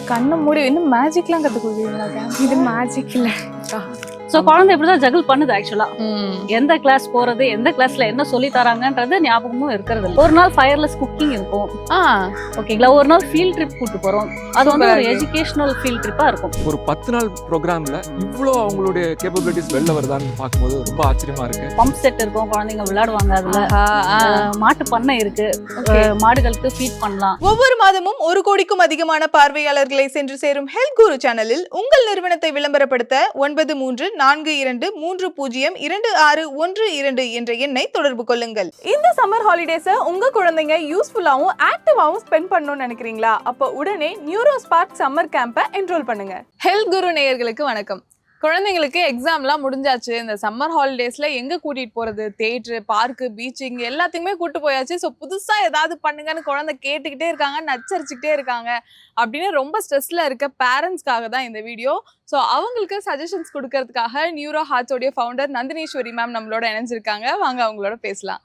கண்ணை மூடி இன்னும் மேஜிக்லாம் கற்றுக் கொடுக்குறீங்களா? இது மேஜிக் இல்ல. சோ குழந்தை இப்படிதான் ஜகிள் பண்ணுது. ஆக்சுவலா எந்த கிளாஸ் போறது, எந்த கிளாஸ்ல என்ன சொல்லி தராங்கன்றது ஞாபகமும் இருக்கிறது இல்ல. ஒரு நாள் ஃபயர்லெஸ் குக்கிங் இருக்கும், ஓகேங்களா. ஒரு நாள் ஃபீல்ட் ட்ரிப் கூட்டு போறோம். அது வந்து ஒரு எஜுகேஷனல் ஃபீல்ட் ட்ரிப்பா இருக்கும். ஒரு 10 நாள் ப்ரோக்ராம்ல இவ்வளோ அவங்களுடைய கேப்பபிலிட்டிஸ் வெளில வருதான்னு பார்க்கும்போது ரொம்ப ஆச்சரியமா இருக்கு. பம்ப் செட் இருக்கும், குழந்தைங்க விளையாடுவாங்க. அதுல மாட்டு பண்ணை இருக்கு, மாடுகளுக்கு ஃபீட் பண்ணலாம். ஒவ்வொரு மாதமும் 1 கோடிக்கும் அதிகமான பார்வையாளர்களை சென்று சேரும் ஹெல்த் குரு சேனலில் உங்கள் நிறுவனத்தை விளம்பரப்படுத்த 9342302612 என்ற எண்ணை தொடர்பு கொள்ளுங்கள். இந்த சம்மர் ஹாலிடேஸை உங்க குழந்தைங்க யூஸ்ஃபுல்லாவும் ஆக்டிவாவும் ஸ்பெண்ட் பண்ணணும்னு நினைக்கிறீங்களா? அப்போ உடனே நியூரோஸ்பார்க் சம்மர் கேம்பை என்ரோல் பண்ணுங்க. ஹெல்த் குரு நேயர்களுக்கு வணக்கம். குழந்தைங்களுக்கு எக்ஸாம்லாம் முடிஞ்சாச்சு. இந்த சம்மர் ஹாலிடேஸ்ல எங்க கூட்டிட்டு போறது? தியேட்டரு, பார்க்கு, பீச், இங்க எல்லாத்துக்குமே கூட்டு போயாச்சு. ஸோ புதுசா ஏதாவது பண்ணுங்கன்னு குழந்தை கேட்டுக்கிட்டே இருக்காங்க, நச்சரிச்சுக்கிட்டே இருக்காங்க அப்படின்னு ரொம்ப ஸ்ட்ரெஸ்ல இருக்க பேரண்ட்ஸ்க்காக தான் இந்த வீடியோ. ஸோ அவங்களுக்கு சஜஷன்ஸ் கொடுக்கறதுக்காக நியூரோ ஹார்ட்ஸோடைய ஃபவுண்டர் நந்தினீஸ்வரி மேம் நம்மளோட இணைஞ்சிருக்காங்க. வாங்க அவங்களோட பேசலாம்.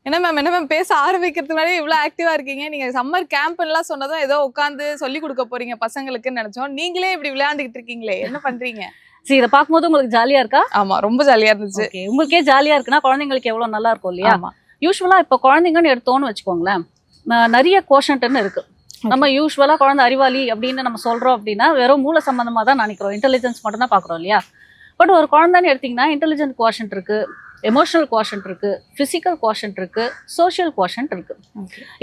என்ன மேம் பேச ஆரம்பிக்கிறதுக்கு முன்னாடி இவ்வளோ ஆக்டிவா இருக்கீங்க? நீங்க சம்மர் கேம்ப் எல்லாம் சொன்னதும் ஏதோ உட்காந்து சொல்லி கொடுக்க போறீங்க பசங்களுக்குன்னு நினைச்சோம். நீங்களே இப்படி விளையாண்டுகிட்டு இருக்கீங்களே, என்ன பண்றீங்க? சரி, இதை பார்க்கும்போது உங்களுக்கு ஜாலியா இருக்கா? ஆமா, ரொம்ப ஜாலியா இருந்துச்சு. உங்களுக்கே ஜாலியா இருக்குன்னா குழந்தைங்களுக்கு எவ்வளவு நல்லா இருக்கும் இல்லையா? யூஸ்வலா இப்போ குழந்தைங்கன்னு எடுத்தோன்னு வச்சுக்கோங்களேன், நிறைய கோஷன்ட்னு இருக்கு. நம்ம யூஸ்வலா குழந்தை அறிவாளி அப்படின்னு நம்ம சொல்றோம் அப்படின்னா வெறும் மூல சம்பந்தமா தான் நினைக்கிறோம், இன்டெலிஜென்ஸ் மட்டும் தான் பாக்குறோம் இல்லையா? பட் ஒரு குழந்தைன்னு எடுத்தீங்கன்னா இன்டெலிஜென்ட் கோஷன்ட் இருக்கு, எமோஷனல் குவாஷன்ட் இருக்கு, பிசிக்கல் குவாஷன்ட் இருக்கு, சோஷியல் குவாஷன்ட் இருக்கு.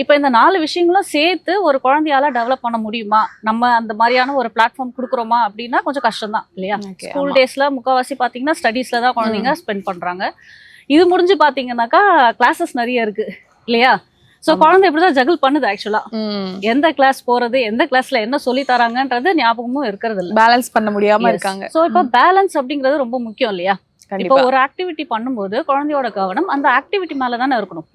இப்போ இந்த 4 விஷயங்களும் சேர்த்து ஒரு குழந்தையால டெவலப் பண்ண முடியுமா? நம்ம அந்த மாதிரியான ஒரு பிளாட்ஃபார்ம் கொடுக்குறோமா அப்படின்னா கொஞ்சம் கஷ்டம் தான் இல்லையா? ஸ்கூல் டேஸ்ல முக்கால்வாசி பாத்தீங்கன்னா ஸ்டடீஸ்ல தான் குழந்தைங்க ஸ்பெண்ட் பண்றாங்க. இது முடிஞ்சு பாத்தீங்கன்னாக்கா கிளாஸஸ் நிறைய இருக்கு இல்லையா? சோ குழந்தை இப்படிதான் ஜகிள் பண்ணுது. ஆக்சுவலா எந்த கிளாஸ் போறது, எந்த கிளாஸ்ல என்ன சொல்லி தராங்கன்றது ஞாபகமும் இருக்கிறது இல்ல, பேலன்ஸ் பண்ண முடியாம இருக்காங்க. சோ இப்போ பேலன்ஸ் அப்படிங்கிறது ரொம்ப முக்கியம் இல்லையா? இப்போ ஒரு ஆக்டிவிட்டி பண்ணும்போது குழந்தையோட கவனம் அந்த ஆக்டிவிட்டி மேலதானே இருக்கணும்.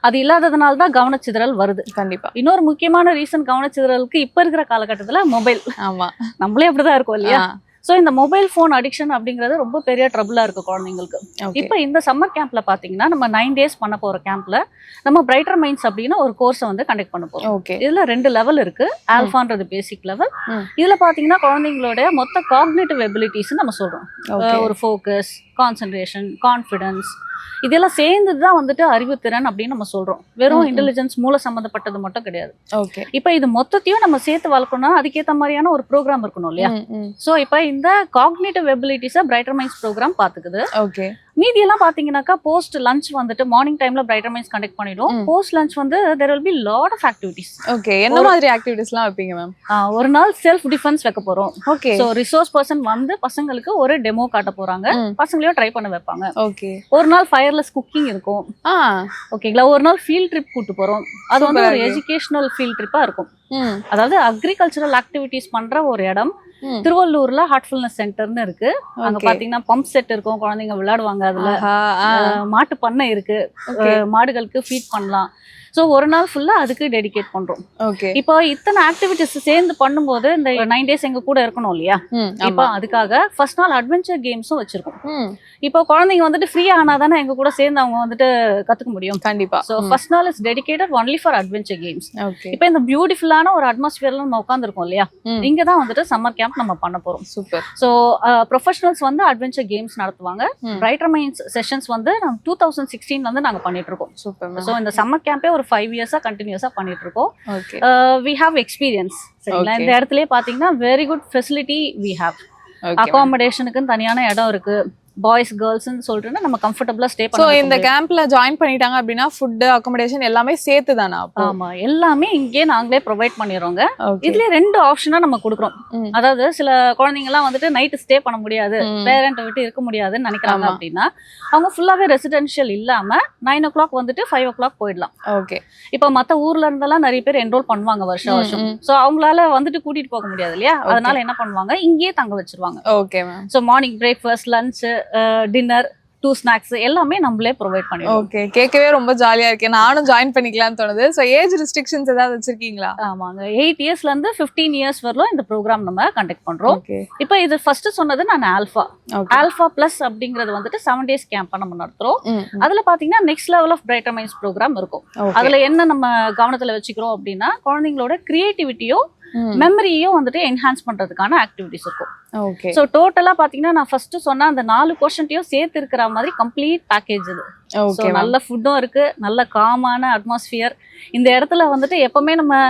அது இல்லாததுனால தான் கவனச்சிதறல் வருது. கண்டிப்பா. இன்னொரு முக்கியமான ரீசன் கவனச்சிதறலுக்கு இப்ப இருக்கிற காலகட்டத்துல மொபைல். ஆமா, நம்மளே அப்படிதான் இருக்கோம் இல்லையா? ஸோ இந்த மொபைல் ஃபோன் அடிக்ஷன் அப்படிங்கிறது ரொம்ப பெரிய ட்ரபிளா இருக்கு குழந்தைங்களுக்கு. இப்போ இந்த சம்மர் கேம்ப்ல பாத்தீங்கன்னா நம்ம 9 days பண்ண போற கேம்ப்ல நம்ம பிரைட்டர் மைண்ட்ஸ் அப்படின்னு ஒரு கோர்ஸை வந்து கண்டக்ட் பண்ண போறோம். இதுல 2 லெவல் இருக்கு. ஆல்ஃபான்றது பேசிக் லெவல். இதுல பாத்தீங்கன்னா குழந்தைங்களுடைய மொத்த காக்னிட்டிவ் எபிலிட்டிஸ் நம்ம சொல்றோம். ஒரு ஃபோக்கஸ், கான்சென்ட்ரேஷன், கான்ஃபிடன்ஸ், இதெல்லாம் சேர்ந்துதான் வந்துட்டு அறிவுத்திறன் அப்படின்னு நம்ம சொல்றோம். வெறும் இன்டெலிஜென்ஸ் மூல சம்பந்தப்பட்டது மட்டும் கிடையாது. இப்ப இது மொத்தத்தையும் நம்ம சேர்த்து வளர்க்கணும்னா அதுக்கேற்ற மாதிரியான ஒரு ப்ரோக்ராம் இருக்கணும் இல்லையா? சோ இப்ப இந்த காக்னிட்டிவ் எபிலிட்டிஸை பிரைட்டர் மைண்ட்ஸ் ப்ரோக்ராம் பாத்துக்குது. மீதி எல்லாம் பாத்தீங்கன்னாக்கா போஸ்ட் லஞ்ச் வந்துட்டு மார்னிங் டைம்ல பிரைட்டர் மைண்ட்ஸ் கண்டக்ட் பண்ணிடும். போஸ்ட் லஞ்ச் வந்து there will be lot of activities. என்ன மாதிரி ஆக்டிவிட்டிஸ்லாம் வைப்பீங்க மேம்? ஒரு நாள் செல்ஃப் டிஃபென்ஸ் வைக்க போறோம். சோ ரிசோர்ஸ் பர்சன் வந்து பசங்களுக்கு ஒரு டெமோ காட்ட போறாங்க, பசங்களையும் ட்ரை பண்ண வைப்பாங்க. ஒரு நாள் ஃபயர்லெஸ் குக்கிங் இருக்கும், ஓகேங்களா. ஒரு நாள் ஃபீல்ட் ட்ரிப் கூட்டு போறோம். அது வந்து ஒரு எஜுகேஷனல் ஃபீல்ட் ட்ரிப்பா இருக்கும். அதாவது அக்ரிகல்ச்சரல் ஆக்டிவிட்டிஸ் பண்ற ஒரு இடம். திருவள்ளூர்ல ஹார்ட்ஃபுல்னஸ் சென்டர்னு இருக்கு. அங்க பாத்தீங்கன்னா பம்ப் செட் இருக்கும், குழந்தைங்க விளையாடுவாங்க. அதுல மாட்டு பண்ணை இருக்கு, மாடுகளுக்கு ஃபீட் பண்ணலாம். சோ ஒரு நாள் ஃபுல்லா அதுக்கு டெடிகேட் பண்றோம். இப்போ இத்தனை ஆக்டிவிட்டிஸ் சேர்ந்து பண்ணும்போது இந்த 9 days எங்க கூட இருக்கணும் இல்லையா? இப்போ அதுக்காக ஃபர்ஸ்ட் நாள் அட்வென்ச்சர் கேம்ஸும் வச்சிருக்கோம். இப்போ குழந்தைங்க வந்துட்டு ஃப்ரீயா ஆனாதானே எங்க கூட சேர்ந்து அவங்க வந்துட்டு கத்துக்க முடியும். கண்டிப்பா. சோ ஃபர்ஸ்ட் நாள் is dedicated only for adventure games. இப்போ இந்த பியூட்டிஃபுல்லான ஒரு அட்மாஸ்பியர்ல நம்ம உட்காந்துருக்கோம் இல்லையா? இங்க தான் வந்துட்டு சம்மர் கேம்ப் நம்ம பண்ண போறோம். சூப்பர். சோ ப்ரொஃபஷனல்ஸ் வந்து அட்வென்ச்சர் கேம்ஸ் நடத்துவாங்க. பிரைட்டர் மைண்ட்ஸ் செஷன்ஸ் வந்து நம்ம 2016 வந்து நாங்க பண்ணிட்டு இருக்கோம். சூப்பர். சோ இந்த சம்மர் கேம்பே ஒரு 5 years கண்டினியூஸா பண்ணிட்டு இருக்கோம். we have experience. சரிங்களா? இந்த இடத்துலயே பாத்தீங்கன்னா very good facility we have. அகாமடேஷனுக்கு தனியான இடம் இருக்கு. பாய்ஸ் கேர்ள்ஸ்னு சொல்லிட்டு நம்ம கம்ஃபர்டபுளா ஸ்டே பண்ணலாம். சோ இந்த கேம்ப்ல ஜாயின் பண்ணிட்டாங்க அப்படின்னா ஃபுட், அகாமடேஷன் எல்லாமே சேர்த்து தானா? ஆமா, எல்லாமே இங்கே நாங்களே ப்ரொவைட் பண்ணிடுறோங்க. இதுல 2 ஆப்ஷனா நம்ம கொடுக்குறோம். அதாவது சில குழந்தைங்க எல்லாம் வந்துட்டு நைட் ஸ்டே பண்ண முடியாது, பேரண்ட்டை விட்டு இருக்க முடியாதுன்னு நினைக்கிறாங்க அப்படின்னா அவங்க ஃபுல்லாவே ரெசிடென்ஷியல் இல்லாம 9 o'clock வந்துட்டு 5 o'clock போயிடலாம். ஓகே. இப்போ மத்த ஊர்ல இருந்தெல்லாம் நிறைய பேர் என்ரோல் பண்ணுவாங்க வருஷம். சோ அவங்களால வந்துட்டு கூட்டிட்டு போக முடியாது இல்லையா? அதனால என்ன பண்ணுவாங்க, இங்கேயே தங்க வச்சிருவாங்க. Okay ma'am. So morning breakfast, lunch, dinner, 2 snacks எல்லாமே நம்மளே ப்ரொவைட் பண்ணிடுவோம். ஓகே, கேட்கவே ரொம்ப ஜாலியா இருக்கு. நானும் ஜாயின் பண்ணிக்கலாம்னு தோணுது. சோ ஏஜ் ரெஸ்ட்ரிக்ஷன்ஸ் ஏதாவது வச்சிருக்கீங்களா? ஆமாங்க, 8 yearsல இருந்து 15 years வரலும் இந்த ப்ரோக்ராம் நம்ம கண்டக்ட் பண்றோம். இப்போ இது ஃபர்ஸ்ட் சொன்னது நான் ஆல்ஃபா பிளஸ் அப்படிங்கிறது வந்துட்டு 7 days கேம்ப் நம்ம நடத்துறோம். அதுல பாத்தீங்கன்னா next level of brighter minds program இருக்கும். அதுல என்ன நம்ம கவனத்துல வச்சுக்கிறோம் அப்படின்னா குழந்தைங்களோட கிரியேட்டிவிட்டியோ மெமரியும் வந்துட்டு என்ஹான்ஸ் பண்றதுக்கான ஆக்டிவிட்டிஸ் இருக்கும். ஓகே. ஸோ டோட்டலா பாத்தீங்கன்னா நான் ஃபர்ஸ்ட் சொன்ன அந்த 4 போர்ஷன்ட்டையும் சேர்த்து இருக்கிற மாதிரி கம்ப்ளீட் பேக்கேஜ் இது. ஸோ நல்ல ஃபுட்டும் இருக்கு, நல்ல காமான அட்மாஸ்பியர். இந்த இடத்துல வந்துட்டு எப்பவுமே நம்ம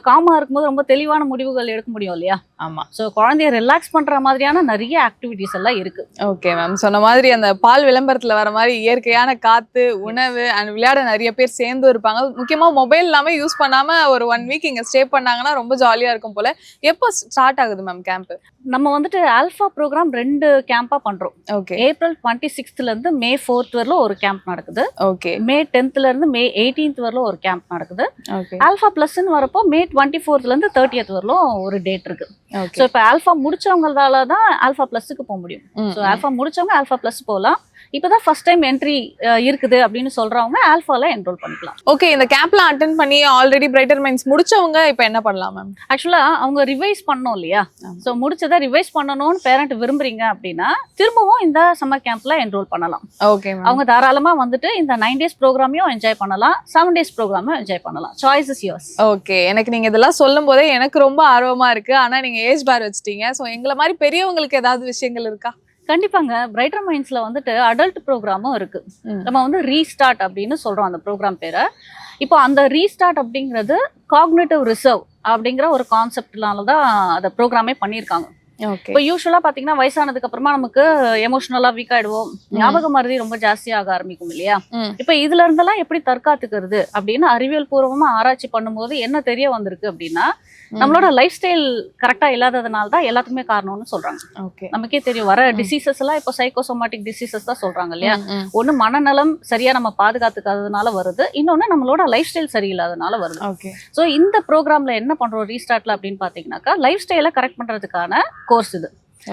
காமா இருக்கும்போது ரொம்ப தெளிவான முடிவுகள் எடுக்க முடியும் இல்லையா? ஆமா. ஸோ குழந்தைய ரிலாக்ஸ் பண்ற மாதிரியான நிறைய ஆக்டிவிட்டிஸ் எல்லாம் இருக்கு. ஓகே மேம், சொன்ன மாதிரி அந்த பால் விளம்பரத்துல வர மாதிரி இயற்கையான காத்து, உணவு அண்ட் விளையாட நிறைய பேர் சேர்ந்து இருப்பாங்க. முக்கியமா மொபைல் இல்லாம யூஸ் பண்ணாம ஒரு 1 வீக் இங்க ஸ்டே பண்ணாங்கன்னா ரொம்ப ஜாலியா இருக்கும் போல. எப்போ ஸ்டார்ட் ஆகுது மேம் கேம்ப்? நம்ம வந்துட்டு ஆல்ஃபா ப்ரோக்ராம் 2 கேம்பா பண்றோம். ஓகே. ஏப்ரல் 26th இருந்து மே 4th வரல ஒரு கேம்ப் நடக்குது. ஓகே. மே 10th இருந்து மே 18th வரல ஒரு கேம்ப் நடக்குது. ஓகே. ஆல்ஃபா பிளஸ்ன்னு வரப்போ மே 24th இருந்து 30th வரலும் ஒரு டேட் இருக்கு. ஓகே. ஸோ இப்போ ஆல்ஃபா முடிச்சவங்களால தான் ஆல்ஃபா பிளஸ்க்கு போக முடியும். ஸோ ஆல்ஃபா முடிச்சவங்க ஆல்ஃபா பிளஸ் போகலாம். இப்போதான் ஃபர்ஸ்ட் டைம் என்ட்ரி இருக்குது அப்படின்னு சொல்றவங்க ஆல்ஃபால என்ரோல் பண்ணிக்கலாம். ஓகே. இந்த கேம்ப்ல அட்டென்ட் பண்ணி ஆல்ரெடி பிரைட்டர் மைண்ட்ஸ் முடிச்சவங்க இப்போ என்ன பண்ணலாம் மேம்? ஆக்சுவலா அவங்க ரிவைஸ் பண்ணணும் இல்லையா? ஸோ முடிச்சதை ரிவைஸ் பண்ணணும்னு பேரண்ட் விரும்புறீங்க அப்படின்னா திரும்பவும் இந்த சம்மர் கேம்ப்ல என்ரோல் பண்ணலாம். ஓகே. அவங்க தாராளமா வந்துட்டு இந்த 9 days ப்ரோக்ராமையும் என்ஜாய் பண்ணலாம், 7 days ப்ரோக்ராமும் என்ஜாய் பண்ணலாம். Choice is yours. ஓகே. எனக்கு நீங்க இதெல்லாம் சொல்லும் போதே எனக்கு ரொம்ப ஆர்வமா இருக்கு. ஆனா நீங்க ஏஜ் பார் வச்சிட்டீங்க. ஸோ எங்களை மாதிரி பெரியவங்களுக்கு ஏதாவது விஷயங்கள் இருக்கா? கண்டிப்பாங்க. பிரைட்டர் மைண்ட்ஸ்ல வந்துட்டு அடல்ட் ப்ரோக்ராமும் இருக்கு. நம்ம வந்து ரீஸ்டார்ட் அப்படின்னு சொல்றோம் அந்த ப்ரோக்ராம் பேரை. இப்போ அந்த ரீஸ்டார்ட் அப்படிங்கிறது காக்னிட்டிவ் ரிசர்வ் அப்படிங்கிற ஒரு கான்செப்ட்னால தான் அந்த ப்ரோக்ராமே பண்ணியிருக்காங்க. இப்போ யூஸ்வலா பாத்தீங்கன்னா வயசானதுக்கு அப்புறமா நமக்கு எமோஷனலா வீக் ஆயிடுவோம், ஞாபக மறதி ரொம்ப ஜாஸ்தியாக ஆரம்பிக்கும் இல்லையா? இப்ப இதுல இருந்தெல்லாம் எப்படி தற்காத்துக்கிறது அப்படின்னு அறிவியல் பூர்வமா ஆராய்ச்சி பண்ணும்போது என்ன தெரிய வந்திருக்கு அப்படின்னா, நம்மளோட லைஃப் ஸ்டைல் கரெக்டா இல்லாததுனால தான் எல்லாத்துக்குமே காரணம்னு சொல்றாங்க. நமக்கே தெரியும் வர டிசீசஸ் எல்லாம் இப்போ சைக்கோசோமாட்டிக் டிசீசஸ் தான் சொல்றாங்க இல்லையா? ஒண்ணு மனநலம் சரியா நம்ம பாதுகாத்துக்காததுனால வருது, இன்னொன்னு நம்மளோட லைஃப் ஸ்டைல் சரியில்லாதனால வருது. ஸோ இந்த ப்ரோக்ராம்ல என்ன பண்றோம் ரீஸ்டார்ட்ல அப்படின்னு பாத்தீங்கன்னாக்கா, லைஃப் ஸ்டைலை கரெக்ட் பண்றதுக்கான கோர்ஸ் இது.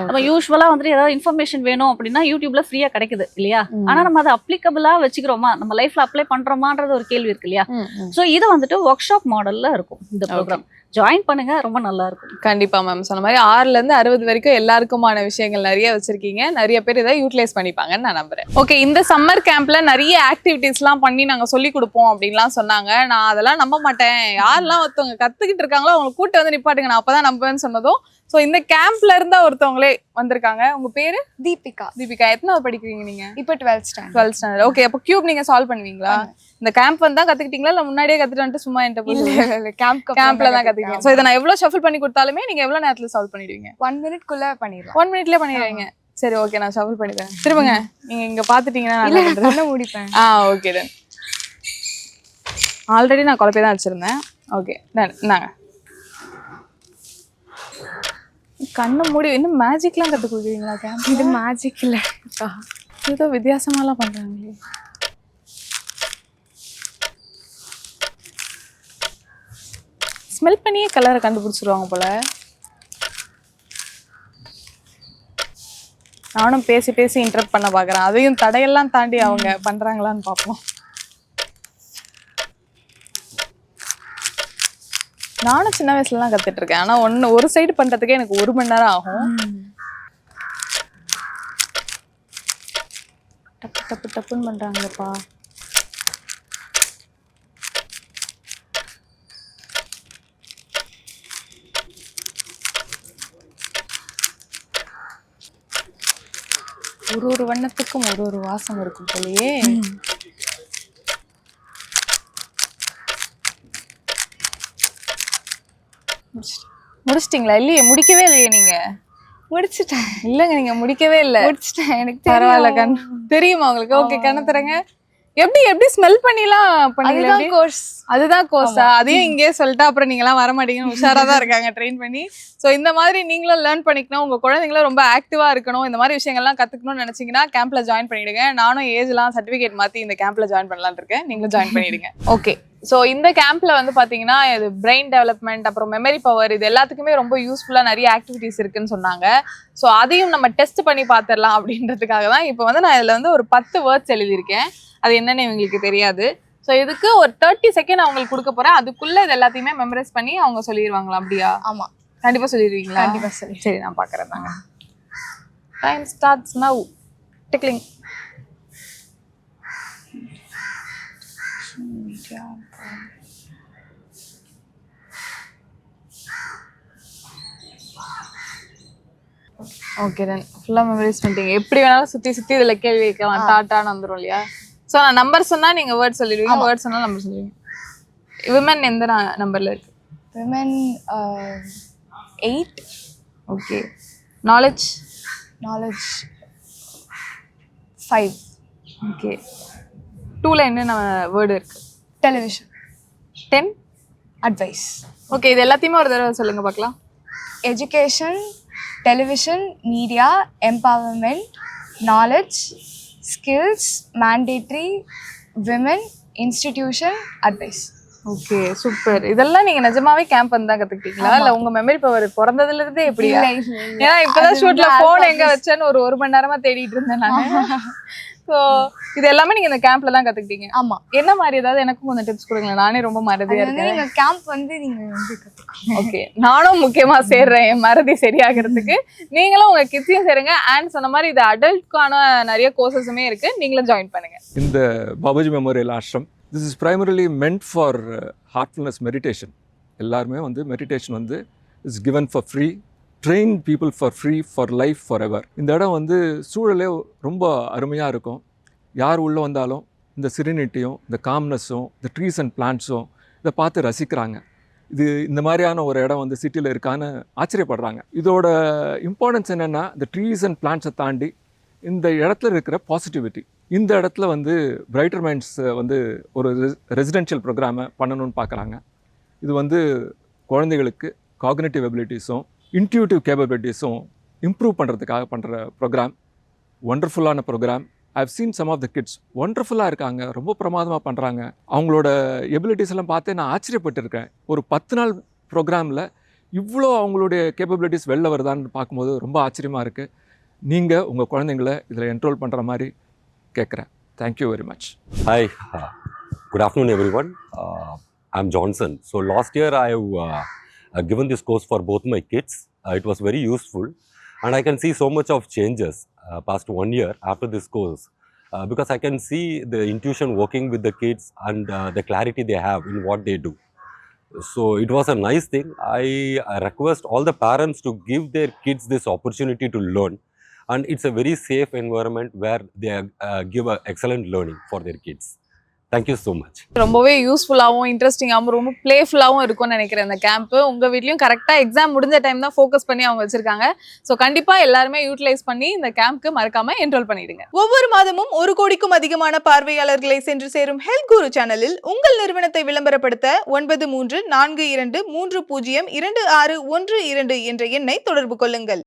நம்ம யூஸ்வலா வந்துட்டு ஏதாவது இன்ஃபர்மேஷன் வேணும் அப்படின்னா யூடியூப்ல ஃப்ரீயா கிடைக்குது இல்லையா? ஆனா நம்ம அதை அப்ளிகபிளா வச்சுக்கிறோமா, நம்ம லைஃப்ல அப்ளை பண்றோமான்றது ஒரு கேள்வி இருக்கு இல்லையா? சோ இது வந்துட்டு ஒர்க் ஷாப் மாடல்ல இருக்கும் இந்த ப்ரோக்ராம். ஜாயின் பண்ணுங்க, ரொம்ப நல்லா இருக்கும். கண்டிப்பா மேம், சொன்ன மாதிரி 6ல இருந்து 60 வரைக்கும் எல்லாருக்குமான விஷயங்கள் நிறைய வச்சிருக்கீங்க. நிறைய பேர் இதை யூட்டிலைஸ் பண்ணிப்பாங்கன்னு நான் நம்புறேன். ஓகே. இந்த சம்மர் கேம்ப்ல நிறைய ஆக்டிவிட்டிஸ்லாம் பண்ணி நாங்க சொல்லி கொடுப்போம் அப்படின்லாம் சொன்னாங்க. நான் அதெல்லாம் நம்ப மாட்டேன், யாரெல்லாம் ஒருத்தவங்க கத்துக்கிட்டு இருக்காங்களோ அவங்க கூட்ட வந்து நிப்பாட்டுங்க, நான் அப்பதான் நம்புவேன்னு சொன்னதும் ஸோ இந்த கேம்ப்ல இருந்தா ஒருத்தவங்களே வந்திருக்காங்க. உங்க பேரு? தீபிகா. தீபிகா, எத்தனாவது படிக்கிறீங்க நீங்க? இப்போ 12th standard. 12th standard. Okay. அப்போ கியூப் நீங்க சால்வ் பண்ணுவீங்களா? இந்த கேம்ப் வந்தா கத்துக்கிட்டீங்களா இல்ல முன்னாடியே கத்துட்டு வந்துட்டு சும்மா என்கிட்ட போய் கேம்ப்ல தான் கத்துக்கிட்டீங்க? சோ இதை நான் எவ்வளவு ஷஃபிள் பண்ணி கொடுத்தாலுமே நீங்க எவ்வளவு நேரத்துல சால்வ் பண்ணிடுவீங்க? 1 minute குள்ள பண்ணிடுவோம். 1 minute பண்ணிடுவீங்க. சரி, ஓகே, நான் ஷஃபிள் பண்ணிடுறேன். திரும்பங்க, நீங்க இங்க பாத்துட்டீங்கன்னா நான் பண்ண முடிப்பேன். Okay done. ஆல்ரெடி நான் குழப்பி தான் வச்சிருந்தேன். Okay done. நாங்க கண்ணை மூடி இன்னும் மேஜிக்லாம் கத்து கொடுக்குறீங்களா? கேம்ப் இது மேஜிக் இல்ல, ஏதோ வித்தியாசமாலாம் பண்றாங்களே. ஸ்மெல் பண்ணியே கலரை கண்டுபிடிச்சிருவாங்க போல. நானும் பேசி பேசி இன்டரப்ட் பண்ண பாக்குறேன். அதையும் தடையெல்லாம் தாண்டி அவங்க பண்றாங்களான்னு பார்ப்போம். நானும் சின்ன வயசுலலாம் கத்துட்டு இருக்கேன். ஆனா ஒரு சைடு பண்றதுக்கே எனக்கு 1 மணி நேரம் ஆகும். டப்பு டப்பு டப்புன்னு பண்றாங்களேப்பா. ஒரு வண்ணத்துக்கும் ஒரு வாசம் இருக்கும் போலயே. முடிச்சிட்டீங்களா? இல்லையே, முடிக்கவே இல்லையே நீங்க. முடிச்சிட்டேன். இல்லங்க, நீங்க முடிக்கவே இல்ல. முடிச்சிட்டேன். எனக்கு பரவாயில்ல. கண் தெரியுமா உங்களுக்கு? ஓகே, கண்ணு தரங்க. எப்படி ஸ்மெல் பண்ணிலாம் பண்ணீங்களா? அதுதான் கோர்ஸா? அதையும் இங்கே சொல்லிட்டு அப்புறம் நீங்களாம் வர மாட்டீங்கன்னு உஷாரா தான் இருக்காங்க ட்ரெயின் பண்ணி. ஸோ இந்த மாதிரி நீங்களும் லேர்ன் பண்ணிக்கணும், உங்க குழந்தைங்களும் ரொம்ப ஆக்டிவா இருக்கணும், இந்த மாதிரி விஷயங்கள்லாம் கத்துக்கணும்னு நினைச்சீங்கன்னா கேம்ப்ல ஜாயின் பண்ணிடுங்க. நானும் ஏஜ்லாம் சர்டிஃபிகேட் மாத்தி இந்த கேம்ப்ல ஜாயின் பண்ணலான்னு இருக்கேன். நீங்களும் ஜாயின் பண்ணிடுங்க. ஓகே. ஸோ இந்த கேம்ப்ல வந்து பாத்தீங்கன்னா இது பிரெயின் டெவலப்மெண்ட், அப்புறம் மெமரி பவர், இது எல்லாத்துக்குமே ரொம்ப யூஸ்ஃபுல்லா நிறைய ஆக்டிவிட்டிஸ் இருக்குன்னு சொன்னாங்க. ஸோ அதையும் நம்ம டெஸ்ட் பண்ணி பார்த்துடலாம் அப்படின்றதுக்காக தான் இப்போ வந்து நான் இதுல வந்து ஒரு 10 வேர்ட்ஸ் எழுதியிருக்கேன். அது என்னன்னு இவங்களுக்கு தெரியாது. ஸோ இதுக்கு ஒரு 30 செகண்ட் அவங்களுக்கு கொடுக்க போறேன். அதுக்குள்ள இது எல்லாத்தையுமே மெமரைஸ் பண்ணி அவங்க சொல்லிடுவாங்களா? அப்படியா? ஆமா, கண்டிப்பா சொல்லிடுவீங்களா? கண்டிப்பா சொல்லி. சரி, நான் பாக்குறேன். தாங்க. Time starts now. Tickling. Okay then ஃபுல்லா மெமரைஸ் பண்ணிட்டீங்க. எப்படி வேணாலும் சுத்தி சுத்தி இதுல கேள்வி கேட்கலாம், டாட்டான்னு வந்துரும் இல்லையா? ஸோ நான் நம்பர் சொன்னா நீங்க வேர்ட் சொல்லிடுவீங்க, வேர்ட் சொன்னா நம்பர் சொல்லுவீங்க. விமன் எந்த நம்பர்ல இருக்கு? Women 8. Okay. Knowledge? Knowledge 5. Okay. 2ல என்ன வேர்டு இருக்கு? டெலிவிஷன். 10? அட்வைஸ். ஓகே, இது எல்லாத்தையுமே ஒரு தடவை சொல்லுங்க பார்க்கலாம். Education, television, media, empowerment, knowledge, skills, mandatory, women, institution, advice. Okay, super. இதெல்லாம் நீங்க நிஜமாவே கேம்ப் வந்து தான் கத்துக்கிட்டீங்களா, இல்ல உங்க மெமரி பவர் பிறந்ததுல இருந்தே எப்படியா? ஏன்னா இப்பதான் ஷூட்ல போன் எங்க வச்சேன்னு ஒரு மணி நேரமா தேடிட்டு இருந்தேன் நானு. ஸோ இது எல்லாமே நீங்க இந்த கேம்ப்ல தான் கத்துக்கிட்டீங்க. ஆமா. என்ன மாதிரி ஏதாவது எனக்கும் கொஞ்சம் டிப்ஸ் கொடுங்களேன், நானே ரொம்ப மறதியா இருக்கேன். நீங்க கேம்ப் வந்து நீங்க வந்து கத்துக்கோங்க. ஓகே, நானும் முக்கியமா சேர்றேன் என் மறதி சரியாகிறதுக்கு. நீங்களும் உங்க கிட்ஸையும் சேருங்க. அண்ட் சொன்ன மாதிரி இது அடல்ட்கான நிறைய கோர்சஸுமே இருக்கு, நீங்களும் ஜாயின் பண்ணுங்க. இந்த Babaji memorial ashram, this is primarily meant for Heartfulness meditation. எல்லாருமே வந்து மெடிடேஷன் வந்து is given for free, train people for free for life for ever. இந்த இடம் வந்து சூழலே ரொம்ப அருமையாக இருக்கும். யார் உள்ளே வந்தாலும் இந்த சிரினிட்டியும் இந்த காம்னஸும் இந்த ட்ரீஸ் அண்ட் பிளான்ட்ஸும் இதை பார்த்து ரசிக்கிறாங்க. இது இந்த மாதிரியான ஒரு இடம் வந்து சிட்டியில் இருக்கான்னு ஆச்சரியப்படுறாங்க. இதோட இம்பார்ட்டன்ஸ் என்னென்னா, இந்த ட்ரீஸ் அண்ட் பிளான்ட்ஸை தாண்டி இந்த இடத்துல இருக்கிற பாசிட்டிவிட்டி. இந்த இடத்துல வந்து பிரைட்டர் மைண்ட்ஸ் வந்து ஒரு ரெசிடென்ஷியல் ப்ரோக்ராமை பண்ணணும்னு பார்க்குறாங்க. இது வந்து குழந்தைகளுக்கு காக்னிட்டிவ் எபிலிட்டிஸும் இன்ட்யூட்டிவ் கேப்பபிலிட்டிஸும் இம்ப்ரூவ் பண்ணுறதுக்காக பண்ணுற ப்ரோக்ராம். ஒண்டர்ஃபுல்லான programme. I've seen some of the kids ஒண்டர்ஃபுல்லாக இருக்காங்க, ரொம்ப பிரமாதமாக பண்ணுறாங்க. அவங்களோட எபிலிட்டிஸ் எல்லாம் பார்த்து நான் ஆச்சரியப்பட்டிருக்கேன். ஒரு 10 நாள் ப்ரோக்ராமில் இவ்வளோ அவங்களுடைய கேப்பபிலிட்டிஸ் வெளில வருதான்னு பார்க்கும்போது ரொம்ப ஆச்சரியமாக இருக்குது. நீங்கள் உங்கள் குழந்தைங்கள இதில் என்ரோல் பண்ணுற மாதிரி கேட்குறேன். Thank you very much. Hi, good afternoon everyone. I'm Johnson. So last year I've given this course for both my kids. It was very useful and I can see so much of changes past 1 year after this course because I can see the intuition working with the kids and the clarity they have in what they do. So it was a nice thing. I request all the parents to give their kids this opportunity to learn, and it's a very safe environment where they give a excellent learning for their kids. Thank you so much. ரொம்பவே யூஸ்ஃபுல்லாகவும் இன்ட்ரெஸ்டிங்காகவும் ரொம்ப பிளேஃபுல்லாகவும் இருக்கும்னு நினைக்கிறேன் இந்த camp. உங்கள் வீட்லையும் கரெக்டாக exam முடிஞ்ச டைம் தான் ஃபோக்கஸ் பண்ணி அவங்க வச்சிருக்காங்க. ஸோ கண்டிப்பாக எல்லாருமே யூட்டிலைஸ் பண்ணி இந்த கேம்ப்க்கு மறக்காமல் என்ரோல் பண்ணிடுங்க. ஒவ்வொரு மாதமும் 1 கோடிக்கும் அதிகமான பார்வையாளர்களை சென்று சேரும் ஹெல்த் குரு சேனலில் உங்கள் நிறுவனத்தை விளம்பரப்படுத்த 9342302612 என்ற எண்ணை தொடர்பு கொள்ளுங்கள்.